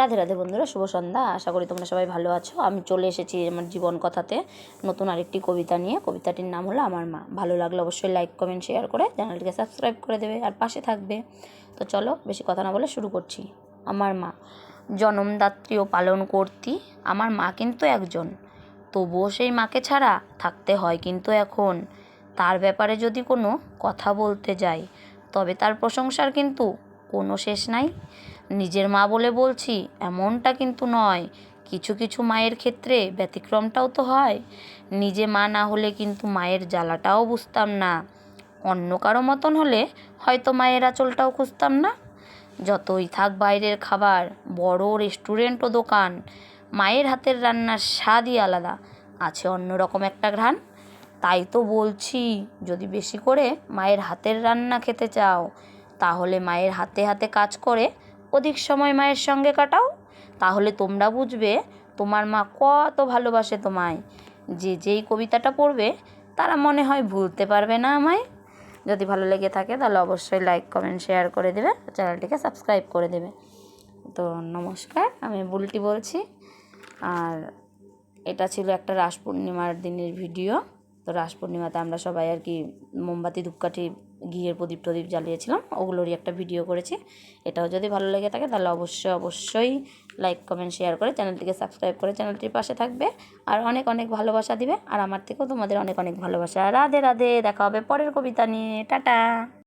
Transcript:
রাধে রাধে বন্ধুরা, শুভ সন্ধ্যা। আশা করি তোমরা সবাই ভালো আছো। আমি চলে এসেছি আমার জীবন কথাতে নতুন আরেকটি কবিতা নিয়ে। কবিতাটির নাম হলো আমার মা। ভালো লাগলে অবশ্যই লাইক কমেন্ট শেয়ার করে চ্যানেলটিকে সাবস্ক্রাইব করে দেবে আর পাশে থাকবে। তো চলো বেশি কথা না বলে শুরু করছি। আমার মা। জনমদাত্রী ও পালন কর্ত্রী আমার মা কিন্তু একজন, তবুও সেই মাকে ছাড়া থাকতে হয় কিন্তু এখন। তার ব্যাপারে যদি কোনো কথা বলতে যাই তবে তার প্রশংসার কিন্তু কোনো শেষ নাই। নিজের মা বলে বলছি এমনটা কিন্তু নয়, কিছু কিছু মায়ের ক্ষেত্রে ব্যতিক্রমটাও তো হয়। নিজে মা না হলে কিন্তু মায়ের জ্বালাটাও বুঝতাম না। অন্য কারো মতন হলে হয়তো মায়ের আঁচলটাও খুঁজতাম না। যতই থাক বাইরের খাবার, বড় রেস্টুরেন্ট ও দোকান, মায়ের হাতের রান্নার স্বাদই আলাদা, আছে অন্যরকম একটা ঘ্রাণ। তাই তো বলছি, যদি বেশি করে মায়ের হাতের রান্না খেতে চাও তাহলে মায়ের হাতে হাতে কাজ করে অধিক সময় মায়ের সঙ্গে কাটাও। তাহলে তোমরা বুঝবে তোমার মা কত ভালোবাসে তোমায়। যেই কবিতাটা পড়বে তারা মনে হয় ভুলতে পারবে না আমায়। যদি ভালো লেগে থাকে তাহলে অবশ্যই লাইক কমেন্ট শেয়ার করে দেবে, চ্যানেলটিকে সাবস্ক্রাইব করে দেবে। তো নমস্কার, আমি বুলটি বলছি। আর এটা ছিল একটা রাস পূর্ণিমার দিনের ভিডিও। তো রাস পূর্ণিমাতে আমরা সবাই আর কি মোমবাতি, ধূপকাঠি, ঘিয়ের প্রদীপ টদীপ জ্বালিয়েছিলাম, ওগুলোরই একটা ভিডিও করেছি। এটাও যদি ভালো লেগে থাকে তাহলে অবশ্যই লাইক কমেন্ট শেয়ার করে চ্যানেলটিকে সাবস্ক্রাইব করে চ্যানেলটির পাশে থাকবে আর অনেক অনেক ভালোবাসা দিবে। আর আমার থেকেও তোমাদের অনেক অনেক ভালোবাসা। রাধে রাধে, দেখা হবে পরের কবিতা নিয়ে। টাটা।